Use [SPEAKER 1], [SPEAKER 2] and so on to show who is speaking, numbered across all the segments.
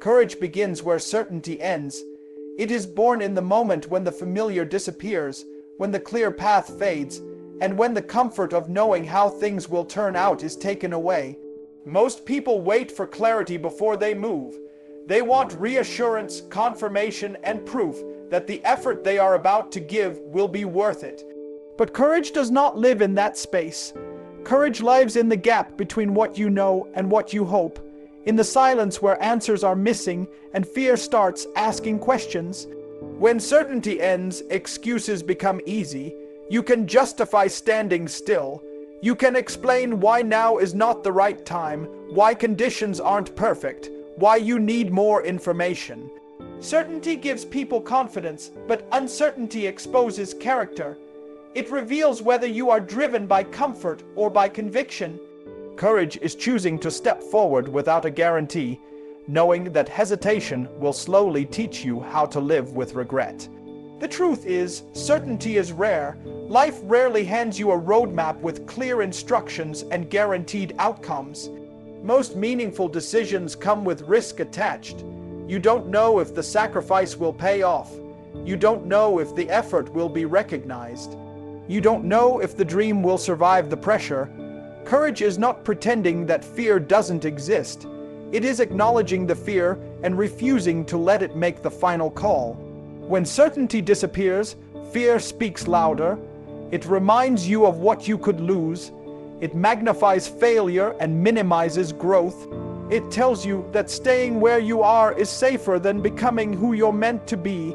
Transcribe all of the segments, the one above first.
[SPEAKER 1] Courage begins where certainty ends. It is born in the moment when the familiar disappears, when the clear path fades, and when the comfort of knowing how things will turn out is taken away. Most people wait for clarity before they move. They want reassurance, confirmation, and proof that the effort they are about to give will be worth it. But courage does not live in that space. Courage lives in the gap between what you know and what you hope, in the silence where answers are missing and fear starts asking questions. When certainty ends, excuses become easy. You can justify standing still. You can explain why now is not the right time, why conditions aren't perfect, why you need more information. Certainty gives people confidence, but uncertainty exposes character. It reveals whether you are driven by comfort or by conviction. Courage is choosing to step forward without a guarantee, knowing that hesitation will slowly teach you how to live with regret. The truth is, certainty is rare. Life rarely hands you a roadmap with clear instructions and guaranteed outcomes. Most meaningful decisions come with risk attached. You don't know if the sacrifice will pay off. You don't know if the effort will be recognized. You don't know if the dream will survive the pressure. Courage is not pretending that fear doesn't exist. It is acknowledging the fear and refusing to let it make the final call. When certainty disappears, fear speaks louder. It reminds you of what you could lose. It magnifies failure and minimizes growth. It tells you that staying where you are is safer than becoming who you're meant to be.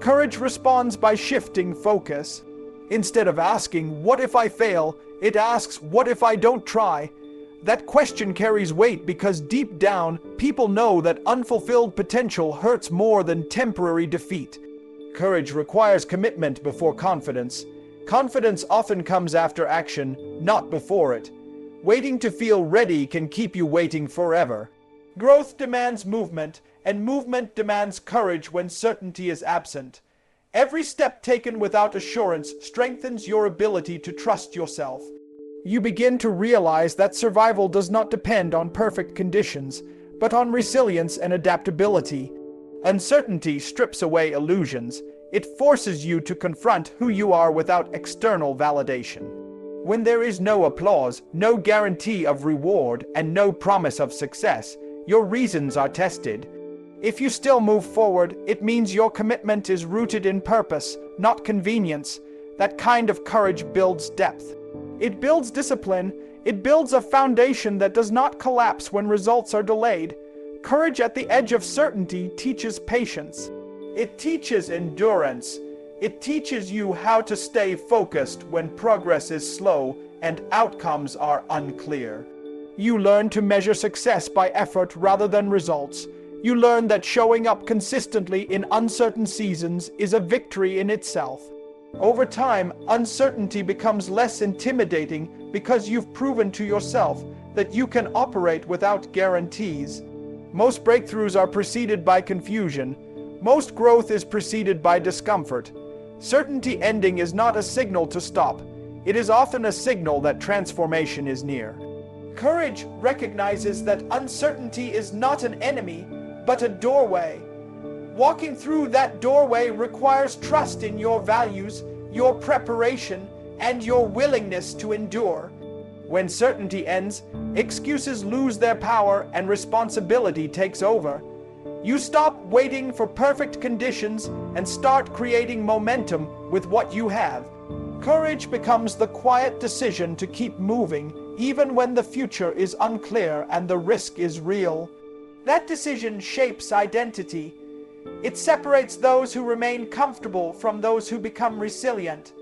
[SPEAKER 1] Courage responds by shifting focus. Instead of asking, "What if I fail?" it asks, "What if I don't try?" That question carries weight because deep down, people know that unfulfilled potential hurts more than temporary defeat. Courage requires commitment before confidence. Confidence often comes after action, not before it. Waiting to feel ready can keep you waiting forever. Growth demands movement, and movement demands courage when certainty is absent. Every step taken without assurance strengthens your ability to trust yourself. You begin to realize that survival does not depend on perfect conditions, but on resilience and adaptability. Uncertainty strips away illusions. It forces you to confront who you are without external validation. When there is no applause, no guarantee of reward, and no promise of success, your reasons are tested. If you still move forward, it means your commitment is rooted in purpose, not convenience. That kind of courage builds depth. It builds discipline. It builds a foundation that does not collapse when results are delayed. Courage at the edge of certainty teaches patience. It teaches endurance. It teaches you how to stay focused when progress is slow and outcomes are unclear. You learn to measure success by effort rather than results. You learn that showing up consistently in uncertain seasons is a victory in itself. Over time, uncertainty becomes less intimidating because you've proven to yourself that you can operate without guarantees. Most breakthroughs are preceded by confusion. Most growth is preceded by discomfort. Certainty ending is not a signal to stop. It is often a signal that transformation is near. Courage recognizes that uncertainty is not an enemy, but a doorway. Walking through that doorway requires trust in your values, your preparation, and your willingness to endure. When certainty ends, excuses lose their power and responsibility takes over. You stop waiting for perfect conditions and start creating momentum with what you have. Courage becomes the quiet decision to keep moving, even when the future is unclear and the risk is real. That decision shapes identity. It separates those who remain comfortable from those who become resilient,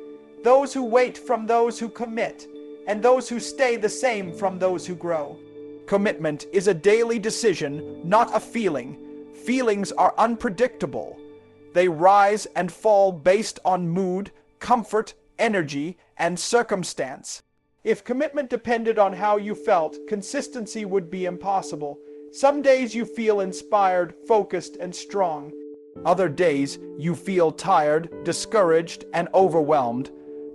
[SPEAKER 1] those who wait from those who commit, and those who stay the same from those who grow. Commitment is a daily decision, not a feeling. Feelings are unpredictable. They rise and fall based on mood, comfort, energy, and circumstance. If commitment depended on how you felt, consistency would be impossible. Some days you feel inspired, focused, and strong. Other days you feel tired, discouraged, and overwhelmed.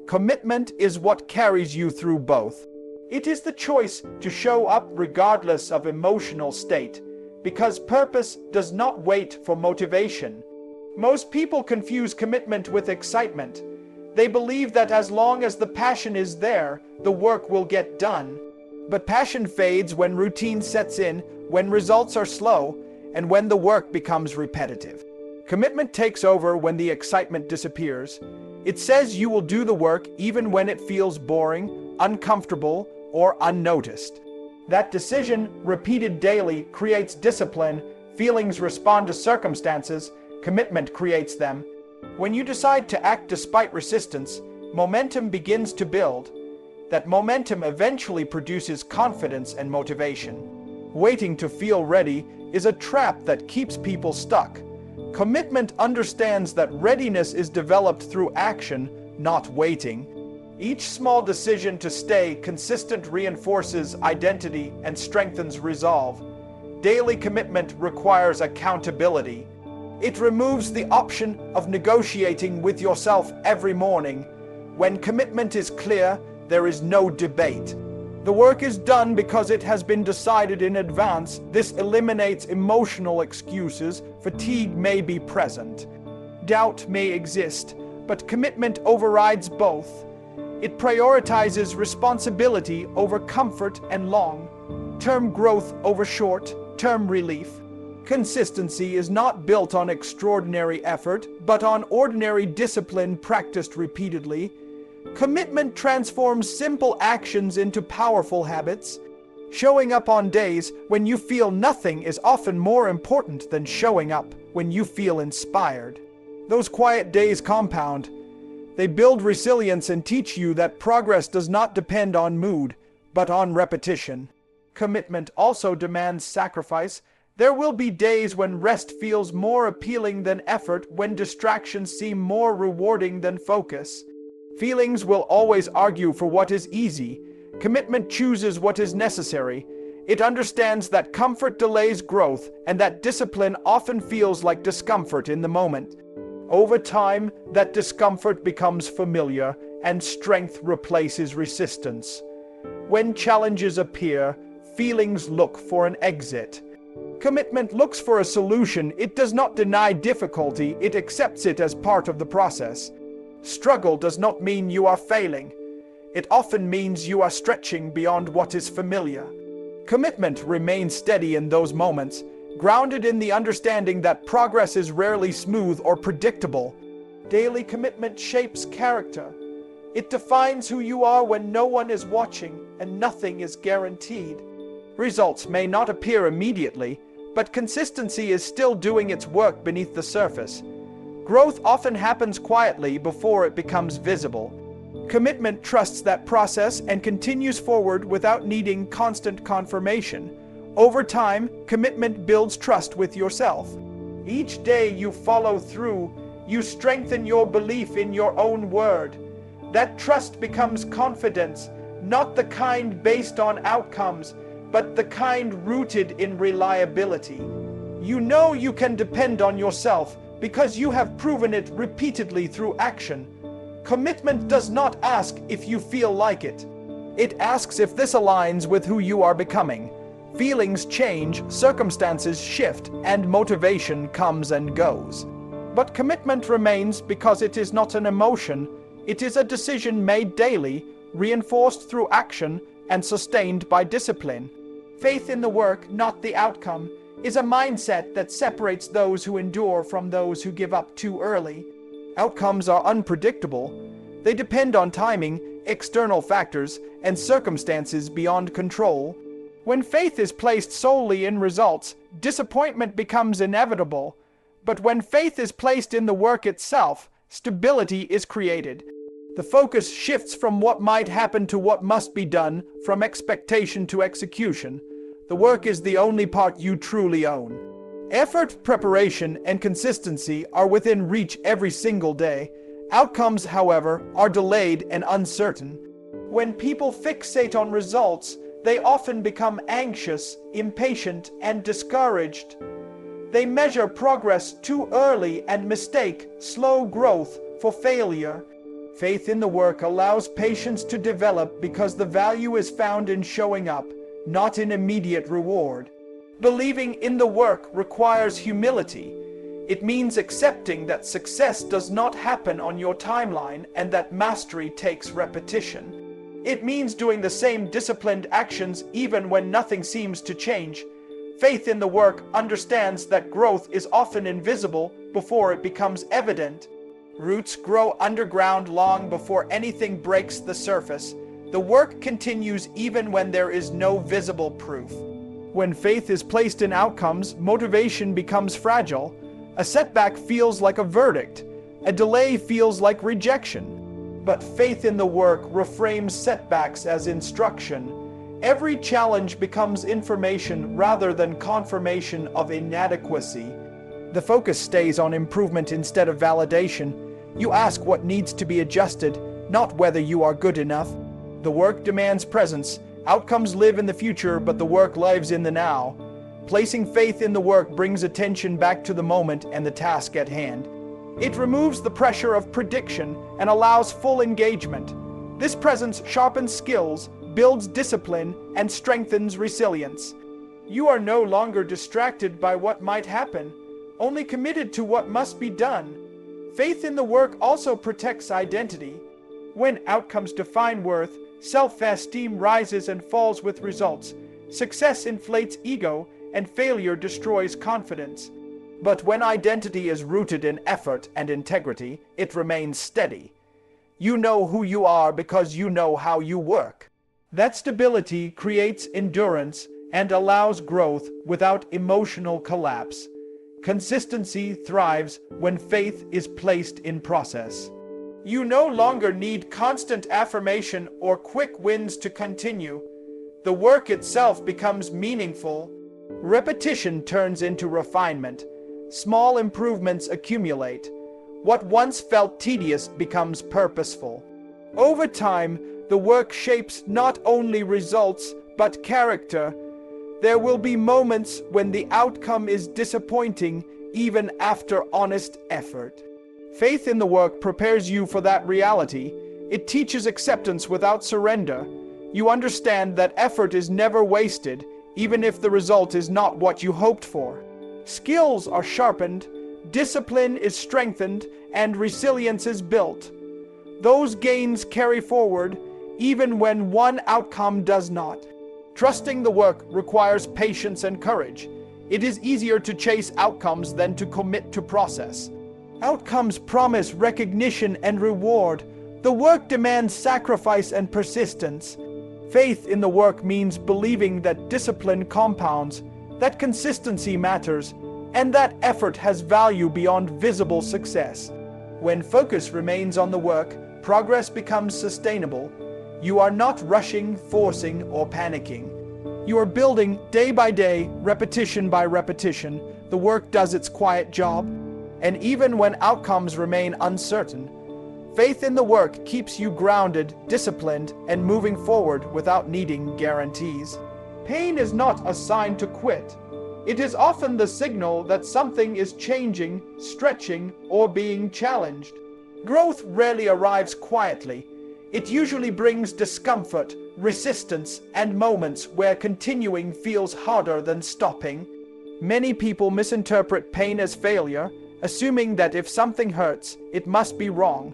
[SPEAKER 1] Commitment is what carries you through both. It is the choice to show up regardless of emotional state, because purpose does not wait for motivation. Most people confuse commitment with excitement. They believe that as long as the passion is there, the work will get done. But passion fades when routine sets in, when results are slow, and when the work becomes repetitive. Commitment takes over when the excitement disappears. It says you will do the work even when it feels boring, uncomfortable, or unnoticed. That decision, repeated daily, creates discipline. Feelings respond to circumstances. Commitment creates them. When you decide to act despite resistance, momentum begins to build. That momentum eventually produces confidence and motivation. Waiting to feel ready is a trap that keeps people stuck. Commitment understands that readiness is developed through action, not waiting. Each small decision to stay consistent reinforces identity and strengthens resolve. Daily commitment requires accountability. It removes the option of negotiating with yourself every morning. When commitment is clear, there is no debate. The work is done because it has been decided in advance. This eliminates emotional excuses. Fatigue may be present. Doubt may exist, but commitment overrides both. It prioritizes responsibility over comfort and long-term growth over short-term relief. Consistency is not built on extraordinary effort, but on ordinary discipline practiced repeatedly. Commitment transforms simple actions into powerful habits. Showing up on days when you feel nothing is often more important than showing up when you feel inspired. Those quiet days compound. They build resilience and teach you that progress does not depend on mood, but on repetition. Commitment also demands sacrifice. There will be days when rest feels more appealing than effort, when distractions seem more rewarding than focus. Feelings will always argue for what is easy. Commitment chooses what is necessary. It understands that comfort delays growth and that discipline often feels like discomfort in the moment. Over time, that discomfort becomes familiar and strength replaces resistance. When challenges appear, feelings look for an exit. Commitment looks for a solution. It does not deny difficulty, it accepts it as part of the process. Struggle does not mean you are failing. It often means you are stretching beyond what is familiar. Commitment remains steady in those moments, grounded in the understanding that progress is rarely smooth or predictable. Daily commitment shapes character. It defines who you are when no one is watching and nothing is guaranteed. Results may not appear immediately, but consistency is still doing its work beneath the surface. Growth often happens quietly before it becomes visible. Commitment trusts that process and continues forward without needing constant confirmation. Over time, commitment builds trust with yourself. Each day you follow through, you strengthen your belief in your own word. That trust becomes confidence, not the kind based on outcomes, but the kind rooted in reliability. You know you can depend on yourself because you have proven it repeatedly through action. Commitment does not ask if you feel like it. It asks if this aligns with who you are becoming. Feelings change, circumstances shift, and motivation comes and goes. But commitment remains because it is not an emotion. It is a decision made daily, reinforced through action, and sustained by discipline. Faith in the work, not the outcome, is a mindset that separates those who endure from those who give up too early. Outcomes are unpredictable. They depend on timing, external factors, and circumstances beyond control. When faith is placed solely in results, disappointment becomes inevitable. But when faith is placed in the work itself, stability is created. The focus shifts from what might happen to what must be done, from expectation to execution. The work is the only part you truly own. Effort, preparation, and consistency are within reach every single day. Outcomes, however, are delayed and uncertain. When people fixate on results, they often become anxious, impatient, and discouraged. They measure progress too early and mistake slow growth for failure. Faith in the work allows patience to develop because the value is found in showing up, not in immediate reward. Believing in the work requires humility. It means accepting that success does not happen on your timeline and that mastery takes repetition. It means doing the same disciplined actions even when nothing seems to change. Faith in the work understands that growth is often invisible before it becomes evident. Roots grow underground long before anything breaks the surface. The work continues even when there is no visible proof. When faith is placed in outcomes, motivation becomes fragile. A setback feels like a verdict. A delay feels like rejection. But faith in the work reframes setbacks as instruction. Every challenge becomes information rather than confirmation of inadequacy. The focus stays on improvement instead of validation. You ask what needs to be adjusted, not whether you are good enough. The work demands presence. Outcomes live in the future, but the work lives in the now. Placing faith in the work brings attention back to the moment and the task at hand. It removes the pressure of prediction and allows full engagement. This presence sharpens skills, builds discipline, and strengthens resilience. You are no longer distracted by what might happen, only committed to what must be done. Faith in the work also protects identity. When outcomes define worth, self-esteem rises and falls with results. Success inflates ego, and failure destroys confidence. But when identity is rooted in effort and integrity, it remains steady. You know who you are because you know how you work. That stability creates endurance and allows growth without emotional collapse. Consistency thrives when faith is placed in process. You no longer need constant affirmation or quick wins to continue. The work itself becomes meaningful. Repetition turns into refinement. Small improvements accumulate. What once felt tedious becomes purposeful. Over time, the work shapes not only results, but character. There will be moments when the outcome is disappointing, even after honest effort. Faith in the work prepares you for that reality. It teaches acceptance without surrender. You understand that effort is never wasted, even if the result is not what you hoped for. Skills are sharpened, discipline is strengthened, and resilience is built. Those gains carry forward, even when one outcome does not. Trusting the work requires patience and courage. It is easier to chase outcomes than to commit to process. Outcomes promise recognition and reward. The work demands sacrifice and persistence. Faith in the work means believing that discipline compounds, that consistency matters, and that effort has value beyond visible success. When focus remains on the work, progress becomes sustainable. You are not rushing, forcing, or panicking. You are building day by day, repetition by repetition. The work does its quiet job. And even when outcomes remain uncertain, faith in the work keeps you grounded, disciplined, and moving forward without needing guarantees. Pain is not a sign to quit. It is often the signal that something is changing, stretching, or being challenged. Growth rarely arrives quietly. It usually brings discomfort, resistance, and moments where continuing feels harder than stopping. Many people misinterpret pain as failure, assuming that if something hurts, it must be wrong.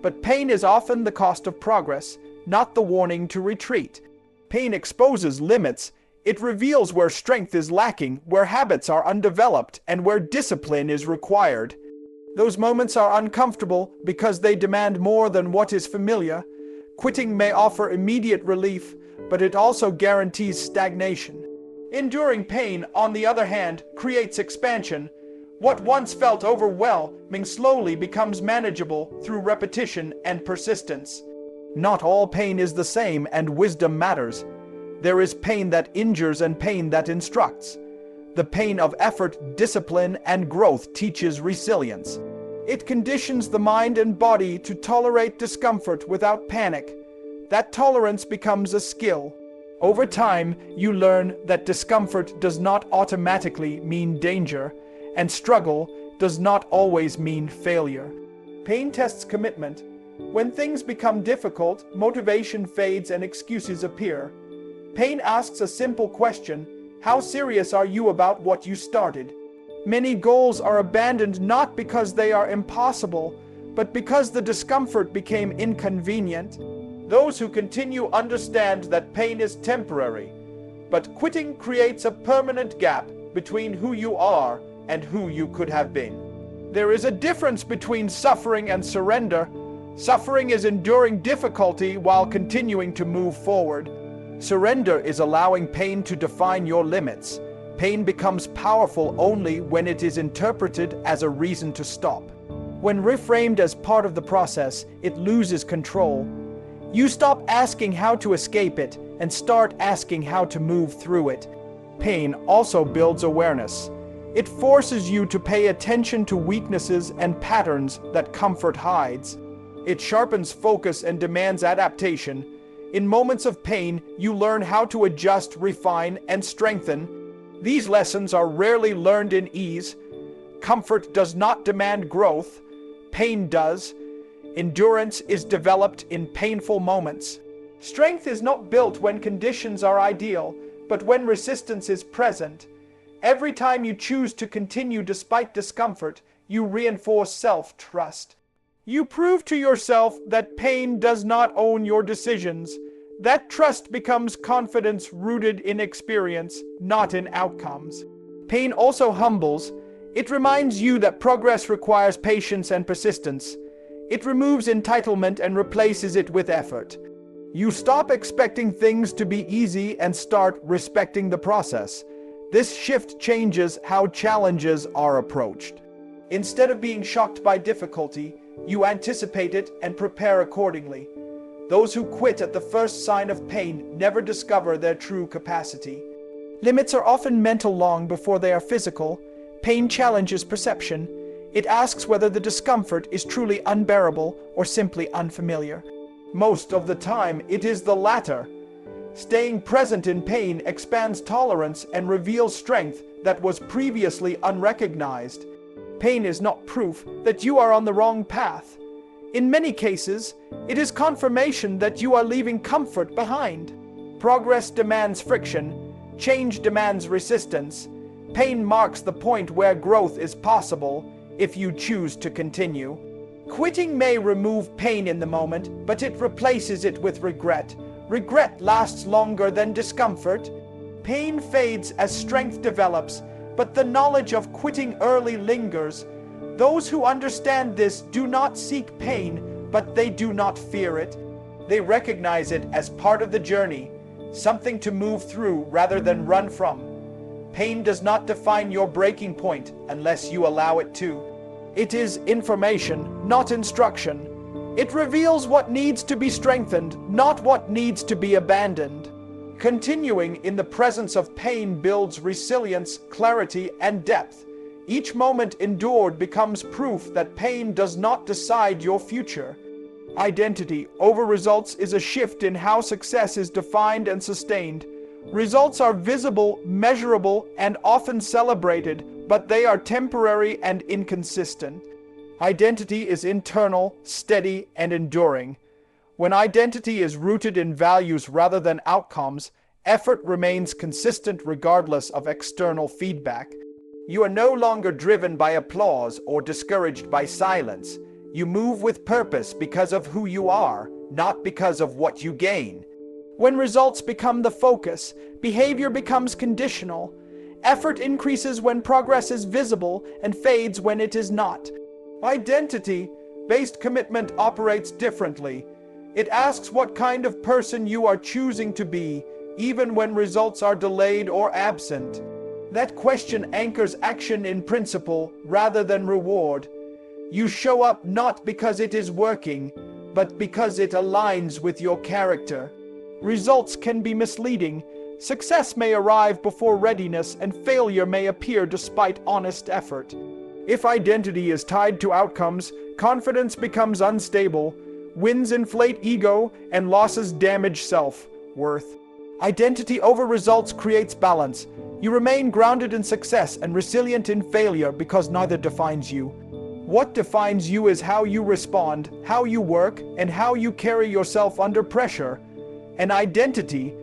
[SPEAKER 1] But pain is often the cost of progress, not the warning to retreat. Pain exposes limits. It reveals where strength is lacking, where habits are undeveloped, and where discipline is required. Those moments are uncomfortable because they demand more than what is familiar. Quitting may offer immediate relief, but it also guarantees stagnation. Enduring pain, on the other hand, creates expansion. What once felt overwhelming slowly becomes manageable through repetition and persistence. Not all pain is the same, and wisdom matters. There is pain that injures and pain that instructs. The pain of effort, discipline, and growth teaches resilience. It conditions the mind and body to tolerate discomfort without panic. That tolerance becomes a skill. Over time, you learn that discomfort does not automatically mean danger, and struggle does not always mean failure. Pain tests commitment. When things become difficult, motivation fades and excuses appear. Pain asks a simple question: How serious are you about what you started? Many goals are abandoned not because they are impossible, but because the discomfort became inconvenient. Those who continue understand that pain is temporary, but quitting creates a permanent gap between who you are and who you could have been. There is a difference between suffering and surrender. Suffering is enduring difficulty while continuing to move forward. Surrender is allowing pain to define your limits. Pain becomes powerful only when it is interpreted as a reason to stop. When reframed as part of the process, it loses control. You stop asking how to escape it and start asking how to move through it. Pain also builds awareness. It forces you to pay attention to weaknesses and patterns that comfort hides. It sharpens focus and demands adaptation. In moments of pain, you learn how to adjust, refine, and strengthen. These lessons are rarely learned in ease. Comfort does not demand growth. Pain does. Endurance is developed in painful moments. Strength is not built when conditions are ideal, but when resistance is present. Every time you choose to continue despite discomfort, you reinforce self-trust. You prove to yourself that pain does not own your decisions. That trust becomes confidence rooted in experience, not in outcomes. Pain also humbles. It reminds you that progress requires patience and persistence. It removes entitlement and replaces it with effort. You stop expecting things to be easy and start respecting the process. This shift changes how challenges are approached. Instead of being shocked by difficulty, you anticipate it and prepare accordingly. Those who quit at the first sign of pain never discover their true capacity. Limits are often mental long before they are physical. Pain challenges perception. It asks whether the discomfort is truly unbearable or simply unfamiliar. Most of the time, it is the latter. Staying present in pain expands tolerance and reveals strength that was previously unrecognized. Pain is not proof that you are on the wrong path. In many cases, it is confirmation that you are leaving comfort behind. Progress demands friction. Change demands resistance. Pain marks the point where growth is possible if you choose to continue. Quitting may remove pain in the moment, but it replaces it with regret. Regret lasts longer than discomfort. Pain fades as strength develops, but the knowledge of quitting early lingers. Those who understand this do not seek pain, but they do not fear it. They recognize it as part of the journey, something to move through rather than run from. Pain does not define your breaking point unless you allow it to. It is information, not instruction. It reveals what needs to be strengthened, not what needs to be abandoned. Continuing in the presence of pain builds resilience, clarity, and depth. Each moment endured becomes proof that pain does not decide your future. Identity over results is a shift in how success is defined and sustained. Results are visible, measurable, and often celebrated, but they are temporary and inconsistent. Identity is internal, steady, and enduring. When identity is rooted in values rather than outcomes, effort remains consistent regardless of external feedback. You are no longer driven by applause or discouraged by silence. You move with purpose because of who you are, not because of what you gain. When results become the focus, behavior becomes conditional. Effort increases when progress is visible and fades when it is not. Identity-based commitment operates differently. It asks what kind of person you are choosing to be, even when results are delayed or absent. That question anchors action in principle rather than reward. You show up not because it is working, but because it aligns with your character. Results can be misleading. Success may arrive before readiness, and failure may appear despite honest effort. If identity is tied to outcomes, confidence becomes unstable. Wins inflate ego, and losses damage self-worth. Identity over results creates balance. You remain grounded in success and resilient in failure because neither defines you. What defines you is how you respond, how you work, and how you carry yourself under pressure. An identity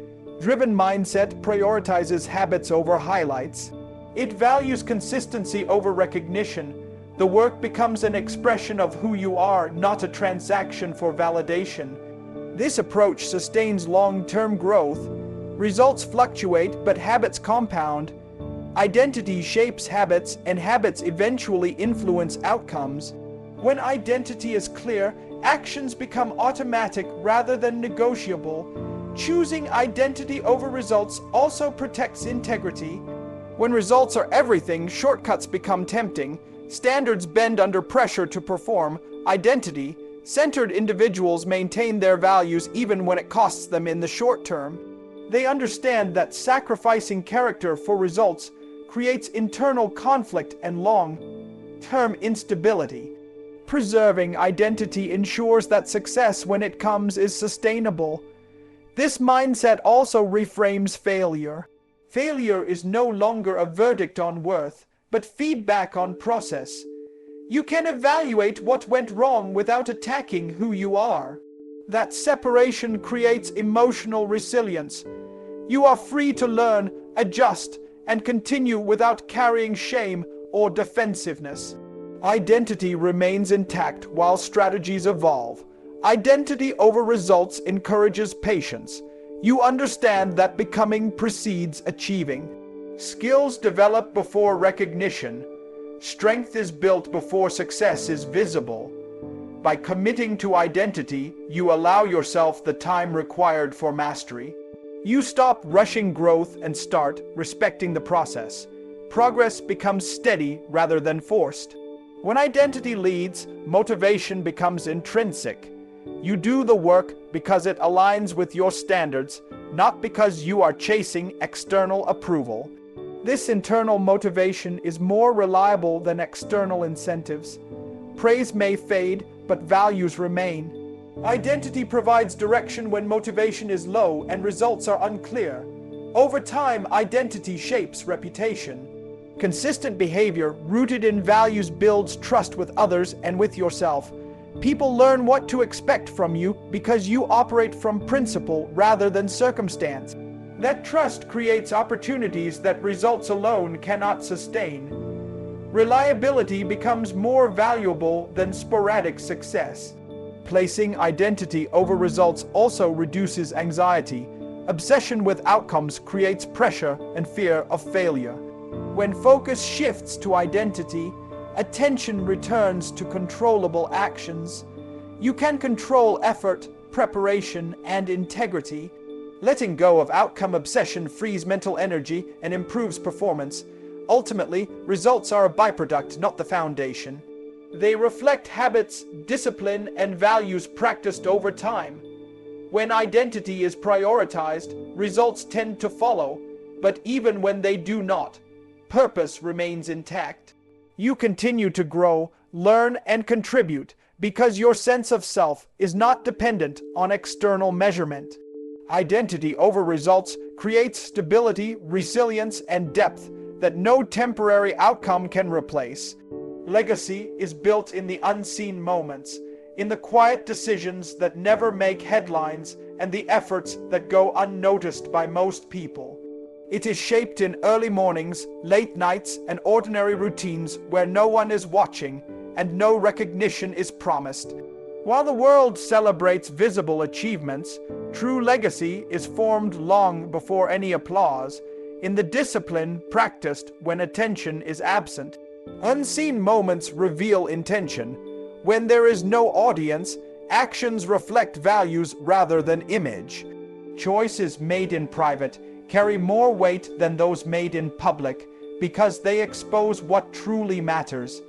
[SPEAKER 1] Driven mindset prioritizes habits over highlights. It values consistency over recognition. The work becomes an expression of who you are, not a transaction for validation. This approach sustains long-term growth. Results fluctuate, but habits compound. Identity shapes habits, and habits eventually influence outcomes. When identity is clear, actions become automatic rather than negotiable. Choosing identity over results also protects integrity. When results are everything, shortcuts become tempting. Standards bend under pressure to perform. Identity-centered individuals maintain their values even when it costs them in the short term. They understand that sacrificing character for results creates internal conflict and long-term instability. Preserving identity ensures that success, when it comes, is sustainable. This mindset also reframes failure. Failure is no longer a verdict on worth, but feedback on process. You can evaluate what went wrong without attacking who you are. That separation creates emotional resilience. You are free to learn, adjust, and continue without carrying shame or defensiveness. Identity remains intact while strategies evolve. Identity over results encourages patience. You understand that becoming precedes achieving. Skills develop before recognition. Strength is built before success is visible. By committing to identity, you allow yourself the time required for mastery. You stop rushing growth and start respecting the process. Progress becomes steady rather than forced. When identity leads, motivation becomes intrinsic. You do the work because it aligns with your standards, not because you are chasing external approval. This internal motivation is more reliable than external incentives. Praise may fade, but values remain. Identity provides direction when motivation is low and results are unclear. Over time, identity shapes reputation. Consistent behavior rooted in values builds trust with others and with yourself. People learn what to expect from you because you operate from principle rather than circumstance. That trust creates opportunities that results alone cannot sustain. Reliability becomes more valuable than sporadic success. Placing identity over results also reduces anxiety. Obsession with outcomes creates pressure and fear of failure. When focus shifts to identity, attention returns to controllable actions. You can control effort, preparation, and integrity. Letting go of outcome obsession frees mental energy and improves performance. Ultimately, results are a byproduct, not the foundation. They reflect habits, discipline, and values practiced over time. When identity is prioritized, results tend to follow, but even when they do not, purpose remains intact. You continue to grow, learn, and contribute because your sense of self is not dependent on external measurement. Identity over results creates stability, resilience, and depth that no temporary outcome can replace. Legacy is built in the unseen moments, in the quiet decisions that never make headlines and the efforts that go unnoticed by most people. It is shaped in early mornings, late nights, and ordinary routines where no one is watching and no recognition is promised. While the world celebrates visible achievements, true legacy is formed long before any applause, in the discipline practiced when attention is absent. Unseen moments reveal intention. When there is no audience, actions reflect values rather than image. Choices made in private carry more weight than those made in public because they expose what truly matters.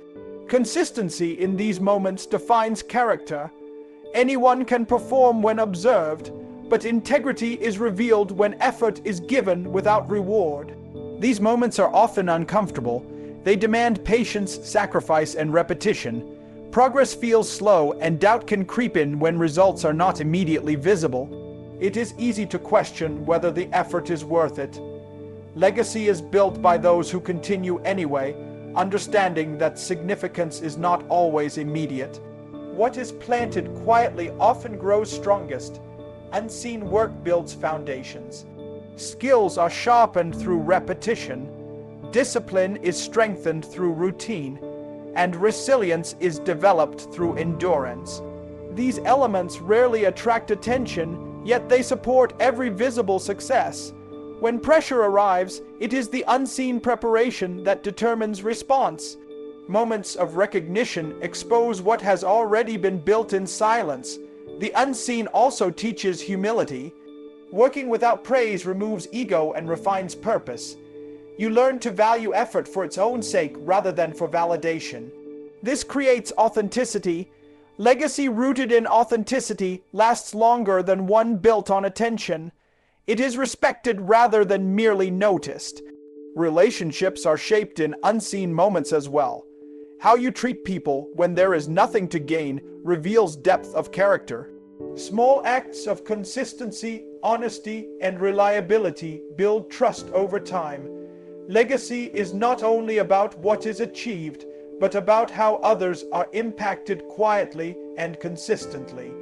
[SPEAKER 1] Consistency in these moments defines character. Anyone can perform when observed, but integrity is revealed when effort is given without reward. These moments are often uncomfortable. They demand patience, sacrifice, and repetition. Progress feels slow, and doubt can creep in when results are not immediately visible. It is easy to question whether the effort is worth it. Legacy is built by those who continue anyway, understanding that significance is not always immediate. What is planted quietly often grows strongest. Unseen work builds foundations. Skills are sharpened through repetition, discipline is strengthened through routine, and resilience is developed through endurance. These elements rarely attract attention, yet they support every visible success. When pressure arrives, it is the unseen preparation that determines response. Moments of recognition expose what has already been built in silence. The unseen also teaches humility. Working without praise removes ego and refines purpose. You learn to value effort for its own sake rather than for validation. This creates authenticity. Legacy rooted in authenticity lasts longer than one built on attention. It is respected rather than merely noticed. Relationships are shaped in unseen moments as well. How you treat people when there is nothing to gain reveals depth of character. Small acts of consistency, honesty, and reliability build trust over time. Legacy is not only about what is achieved, but about how others are impacted quietly and consistently.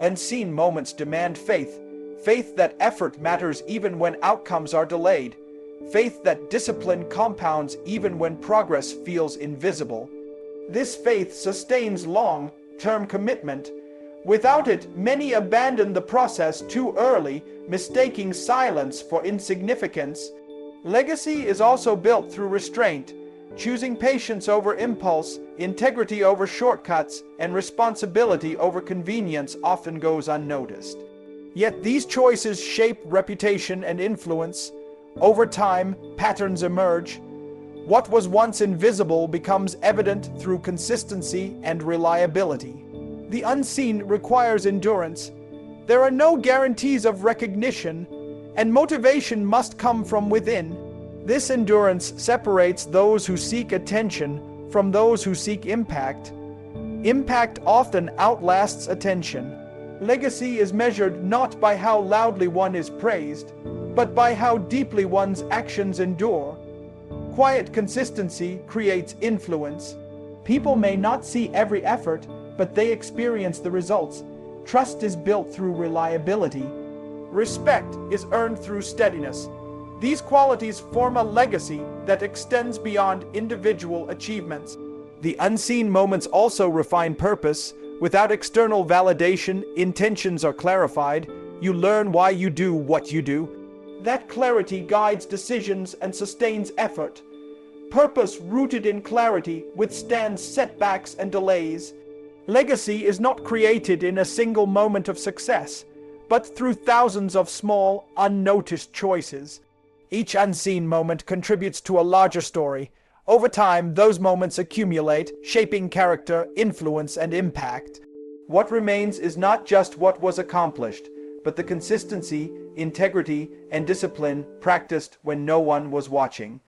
[SPEAKER 1] Unseen moments demand faith. Faith that effort matters even when outcomes are delayed. Faith that discipline compounds even when progress feels invisible. This faith sustains long-term commitment. Without it, many abandon the process too early, mistaking silence for insignificance. Legacy is also built through restraint. Choosing patience over impulse, integrity over shortcuts, and responsibility over convenience often goes unnoticed. Yet these choices shape reputation and influence. Over time, patterns emerge. What was once invisible becomes evident through consistency and reliability. The unseen requires endurance. There are no guarantees of recognition, and motivation must come from within. This endurance separates those who seek attention from those who seek impact. Impact often outlasts attention. Legacy is measured not by how loudly one is praised, but by how deeply one's actions endure. Quiet consistency creates influence. People may not see every effort, but they experience the results. Trust is built through reliability. Respect is earned through steadiness. These qualities form a legacy that extends beyond individual achievements. The unseen moments also refine purpose. Without external validation, intentions are clarified. You learn why you do what you do. That clarity guides decisions and sustains effort. Purpose rooted in clarity withstands setbacks and delays. Legacy is not created in a single moment of success, but through thousands of small, unnoticed choices. Each unseen moment contributes to a larger story. Over time, those moments accumulate, shaping character, influence, and impact. What remains is not just what was accomplished, but the consistency, integrity, and discipline practiced when no one was watching.